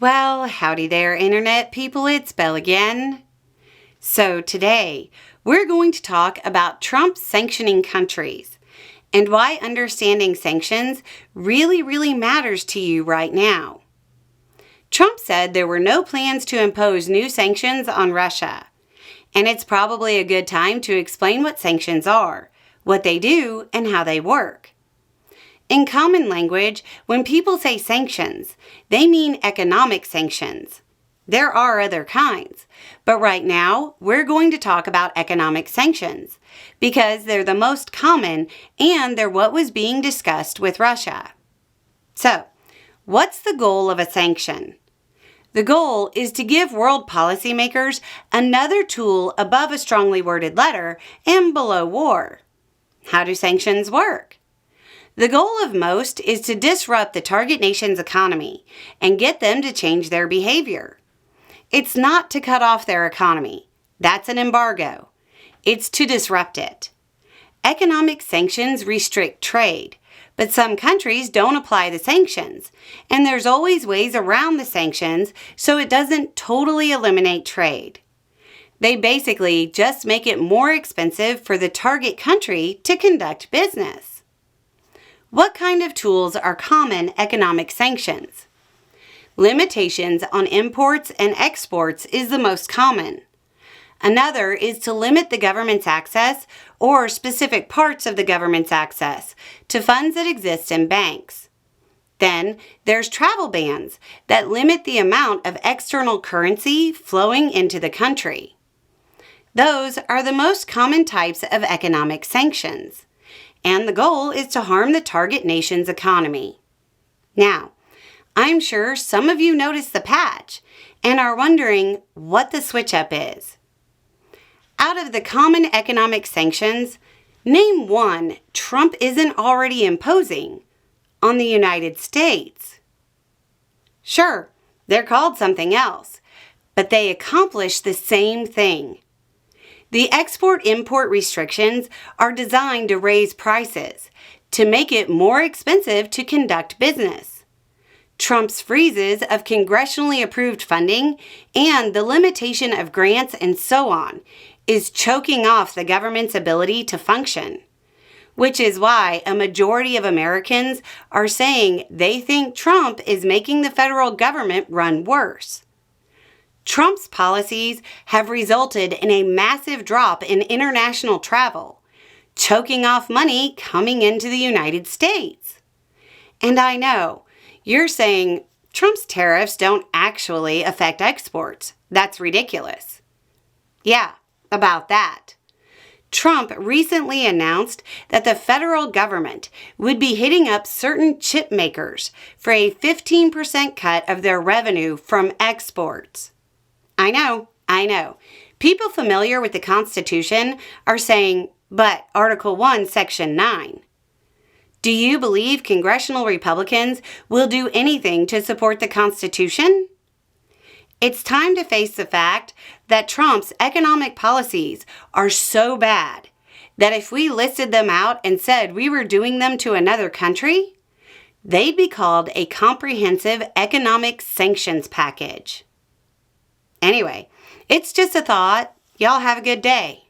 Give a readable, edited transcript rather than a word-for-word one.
Well, howdy there, Internet people. It's Belle again. So today, we're going to talk about Trump sanctioning countries and why understanding sanctions really matters to you right now. Trump said there were no plans to impose new sanctions on Russia, and it's probably a good time to explain what sanctions are, what they do, and how they work. In common language, when people say sanctions, they mean economic sanctions. There are other kinds, but right now, we're going to talk about economic sanctions because they're the most common and they're what was being discussed with Russia. So, what's the goal of a sanction? The goal is to give world policymakers another tool above a strongly worded letter and below war. How do sanctions work? The goal of most is to disrupt the target nation's economy and get them to change their behavior. It's not to cut off their economy. That's an embargo. It's to disrupt it. Economic sanctions restrict trade, but some countries don't apply the sanctions, and there's always ways around the sanctions so it doesn't totally eliminate trade. They basically just make it more expensive for the target country to conduct business. What kind of tools are common economic sanctions? Limitations on imports and exports is the most common. Another is to limit the government's access or specific parts of the government's access to funds that exist in banks. Then there's travel bans that limit the amount of external currency flowing into the country. Those are the most common types of economic sanctions, and the goal is to harm the target nation's economy. Now, I'm sure some of you noticed the patch and are wondering what the switch-up is. Out of the common economic sanctions, name one Trump isn't already imposing on the United States. Sure, they're called something else, but they accomplish the same thing. The export-import restrictions are designed to raise prices, to make it more expensive to conduct business. Trump's freezes of congressionally approved funding and the limitation of grants and so on is choking off the government's ability to function, which is why a majority of Americans are saying they think Trump is making the federal government run worse. Trump's policies have resulted in a massive drop in international travel, choking off money coming into the United States. And I know, you're saying Trump's tariffs don't actually affect exports. That's ridiculous. Yeah, about that. Trump recently announced that the federal government would be hitting up certain chip makers for a 15% cut of their revenue from exports. I know. People familiar with the Constitution are saying, but Article 1, Section 9. Do you believe congressional Republicans will do anything to support the Constitution? It's time to face the fact that Trump's economic policies are so bad that if we listed them out and said we were doing them to another country, they'd be called a comprehensive economic sanctions package. Anyway, it's just a thought. Y'all have a good day.